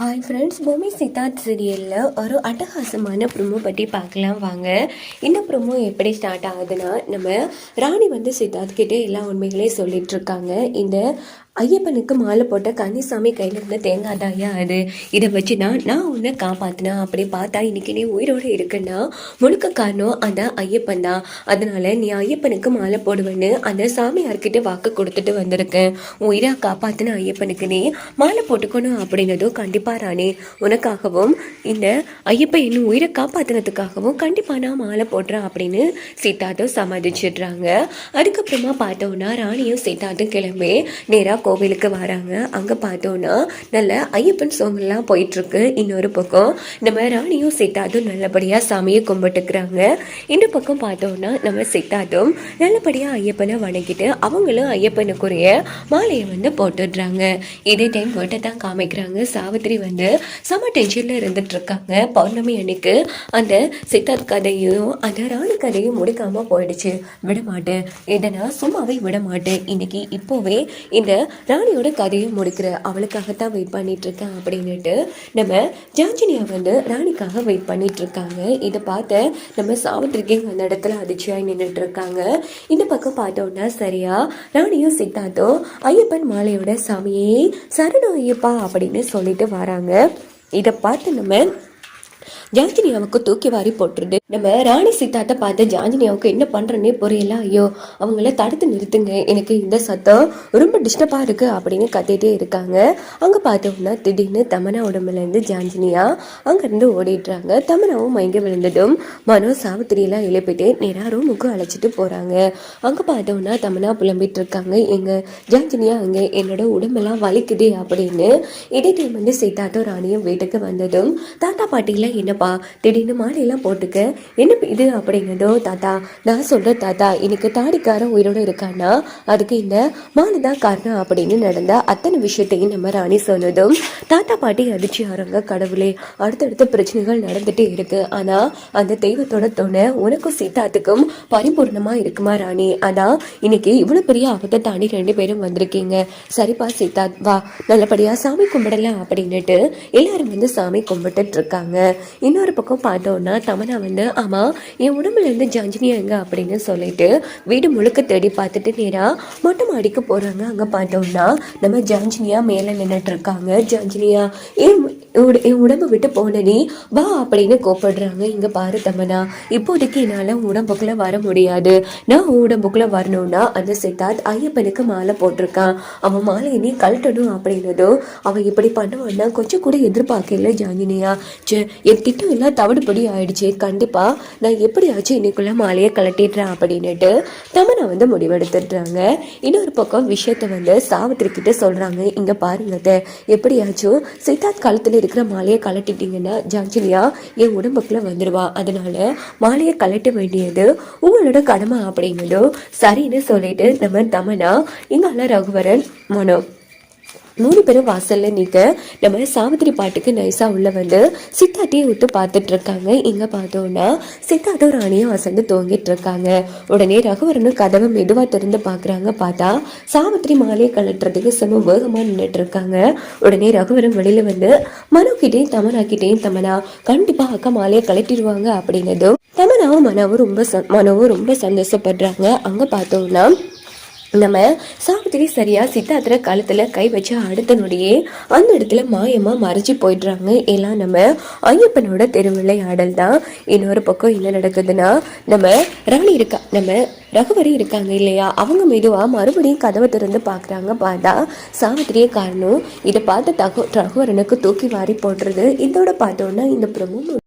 Hi friends, பூமி சித்தார்த் சீரியலில் ஒரு அட்டகாசமான ப்ரோமோ பற்றி பார்க்கலாம் வாங்க. இந்த ப்ரோமோ எப்படி ஸ்டார்ட் ஆகுதுன்னா, நம்ம ராணி சித்தார்த் கிட்டே எல்லா உண்மைகளையும் சொல்லிட்டு இருக்காங்க. இந்த ஐயப்பனுக்கு மாலை போட்ட கன்னிசாமி கையில் இருந்த தேங்காய் தாயா அது, இதை வச்சு நான் உன்னை காப்பாற்றினேன். அப்படி பார்த்தா இன்னைக்கு நீ உயிரோடு இருக்குன்னா முழுக்க காரணம் அந்த ஐயப்பன் தான். அதனால நீ ஐயப்பனுக்கு மாலை போடுவேன்னு அந்த சாமியார்கிட்ட வாக்கு கொடுத்துட்டு வந்திருக்கேன். உயிரா காப்பாற்றின ஐயப்பனுக்கு நீ மாலை போட்டுக்கணும் அப்படின்னதும், கண்டிப்பாக ராணி உனக்காகவும் இந்த ஐயப்பன் இன்னும் உயிரை காப்பாற்றினதுக்காகவும் கண்டிப்பாக நான் மாலை போடுறேன் அப்படின்னு சீதாத்தும் சம்மதிச்சிடுறாங்க. அதுக்கப்புறமா பார்த்தோன்னா ராணியும் சீதாத்தும் கிளம்பி நேராக கோவிலுக்கு வராங்க. அங்கே பார்த்தோன்னா நல்ல ஐயப்பன் சோங்கெல்லாம் போயிட்டுருக்கு. இன்னொரு பக்கம் நம்ம ராணியும் சீதாத்தும் நல்லபடியாக சாமியை கும்பிட்டுக்கிறாங்க. இந்த பக்கம் பார்த்தோன்னா நம்ம சீதாத்தும் நல்லபடியாக ஐயப்பனை வணங்கிட்டு அவங்களும் ஐயப்பனுக்குரிய மாலையை போட்டுடுறாங்க. இதே டைம் வீட்டை தான் காமிக்கிறாங்க. சாவித்திரி செம டென்ஷனில் இருந்துட்டு இருக்காங்க. பௌர்ணமி அன்னைக்கு அந்த சித்தார்த் கதையும் அந்த ராணி கதையும் முடிக்காம போயிடுச்சு. விட மாட்டேன், இதை நான் சும்மாவே விட மாட்டேன். இன்னைக்கு இப்போவே இந்த ராணியோட கதையை முடிக்கிற அவளுக்காகத்தான் வெயிட் பண்ணிட்டு இருக்கேன் அப்படின்னுட்டு நம்ம ஜான்ஜினியா ராணிக்காக வெயிட் பண்ணிட்டு இருக்காங்க. இதை பார்த்த நம்ம சாவித்திரிக்கு அந்த இடத்துல அதிர்ச்சியாய் நின்றுட்டு இருக்காங்க. இந்த பக்கம் பார்த்தோம்னா சரியா ராணியும் சித்தார்த்தும் ஐயப்பன் மாலையோட சாமியே சரணம் ஐயப்பா அப்படின்னு சொல்லிட்டு வராங்க. இதை பார்த்து நம்ம ஜான்ஜினியாவுக்கு தூக்கி வாரி போட்டுருது. நம்ம ராணி சித்தார்த்தை பார்த்து ஜான்ஜினியாவுக்கு என்ன பண்றேன்னே புரியல. ஐயோ, அவங்கள தடுத்து நிறுத்துங்க, எனக்கு இந்த சத்தம் ரொம்ப டிஸ்டர்பா இருக்கு அப்படின்னு கத்திட்டே இருக்காங்க. அங்க பார்த்தோம்னா திடீர்னு தமனா உடம்புல இருந்து ஜான்ஜினியா அங்கிருந்து ஓடிடுறாங்க. தமனாவும் மயங்கி விழுந்ததும் மனோ சாவித்திரியெல்லாம் எழுப்பிட்டு நேரா ரூமுக்கு அழைச்சிட்டு போறாங்க. அங்க பார்த்தோம்னா தமனா புலம்பிட்டு இருக்காங்க. எங்க ஜான்ஜினியா அங்க என்னோட உடம்பெல்லாம் வலிக்குது அப்படின்னு. இதே டைம் சித்தார்த்தும் ராணியும் வீட்டுக்கு வந்ததும் தாத்தா பாட்டிலாம் என்னப்பா திடீர்னு மாலையெல்லாம் போட்டுக்க, என்ன இது அப்படிங்கிறதோ, தாத்தா நான் சொல்கிறேன் தாத்தா, இன்னைக்கு தாடிக்காரன் உயிரோடு இருக்கான்னா அதுக்கு இந்த மாலை தான் காரணம் அப்படின்னு நடந்த அத்தனை விஷயத்தையும் நம்ம ராணி சொன்னதும் தாத்தா பாட்டி அதிர்ச்சி ஆறாங்க. கடவுளே, அடுத்தடுத்த பிரச்சனைகள் நடந்துட்டே இருக்கு, ஆனால் அந்த தெய்வத்தோட துணை உனக்கும் சீதாத்துக்கும் பரிபூர்ணமாக இருக்குமா ராணி? அதான் இன்னைக்கு இவ்வளோ பெரிய ஆபத்தை தாண்டி 2 பேரும் வந்திருக்கீங்க. சரிப்பா சீதாத், வா நல்லபடியாக சாமி கும்பிடலாம் அப்படின்னுட்டு எல்லாரும் சாமி கும்பிட்டுட்டு இருக்காங்க. இன்னொரு பக்கம் பார்த்தோன்னா தமனா ஆமா என் உடம்புல இருந்து ஜான்ஜினியா எங்க அப்படின்னு சொல்லிட்டு வீடு முழுக்க தேடி பார்த்துட்டு நேரா மொட்டை மாடிக்கு போறாங்க. அங்க பார்த்தோம்னா நம்ம ஜான்ஜினியா மேல நின்றுட்டு இருக்காங்க. ஜான்ஜினியா என் உடம்பு விட்டு போன நீ வா அப்படின்னு கூப்பிடுறாங்க. இங்க பாரு தமனா, இப்போதைக்கு என்னால உடம்புக்குள்ள வர முடியாது. நான் உடம்புக்குள்ள வரணும்னா அந்த சித்தார்த் ஐயப்பனுக்கு மாலை போட்டிருக்கான், அவன் மாலையை நீ கழட்டணும் அப்படின்னதும் அவன் இப்படி பண்ணுவான்னா கொஞ்சம் கூட எதிர்பார்க்கல ஜான்ஜினியா. என் திட்டம் எல்லாம் தவிடுபடி ஆயிடுச்சு, கண்டிப்பா நான் எப்படியாச்சும் இன்னைக்குள்ள மாலையை கலட்டிடுறேன் அப்படின்னுட்டு தமனா முடிவெடுத்துடுறாங்க. இன்னொரு பக்கம் விஷயத்த சாவித்திரி கிட்ட சொல்றாங்க. இங்க பாருங்க, எப்படியாச்சும் சித்தார்த் கழுத்துல இருக்கிற மாலையை கலட்டிட்டீங்கன்னா ஜான்ஜினியா என் உடம்புக்குள்ள வந்துடுவா, அதனால மாலையை கலட்ட வேண்டியது உங்களோட கடமை அப்படின்னதும் சரின்னு சொல்லிட்டு நம்ம தமனா இங்கால ரகுவரன் மனோ 3 பேரும் வாசல்ல நீக்க நம்ம சாவித்திரி பாட்டுக்கு நைஸா உள்ள சித்தார்த்தையை விட்டு பார்த்துட்டு இருக்காங்க. இங்க பார்த்தோம்னா சித்தார்த்தும் ராணியும் அசந்து தூங்கிட்டு இருக்காங்க. உடனே ரகுவரனும் கதவை மெதுவா திறந்து பாக்குறாங்க. பார்த்தா சாவித்திரி மாலையை கலட்டுறதுக்கு செம வேகமா நின்றுட்டு இருக்காங்க. உடனே ரகுவரன் வெளியில மனோ கிட்டேயும் தமனா கிட்டேயும் தமனா கண்டிப்பா அக்கா மாலையை கலட்டிடுவாங்க அப்படின்னதும் தமனாவும் மனோவும் ரொம்ப சந்தோஷப்படுறாங்க. அங்க பார்த்தோம்னா நம்ம சாவித்திரி சரியா சித்தார்த்த கழுத்துல கை வச்சு அடுத்த நொடியே அந்த இடத்துல மாயமா மறைச்சு போயிடுறாங்க. எல்லாம் நம்ம ஐயப்பனோட திருவிளையாடல் தான். இன்னொரு பக்கம் என்ன நடக்குதுன்னா, நம்ம ராணி இருக்கா, நம்ம ரகுவரி இருக்காங்க இல்லையா, அவங்க மெதுவா மறுபடியும் கதவை திறந்து பாக்குறாங்க. பார்த்தா சாவித்திரியே காரணம். இதை பார்த்து ரகுவரனுக்கு தூக்கி வாரி போட்டுருது. இதோட பார்த்தோம்னா இந்த ப்ரோமோ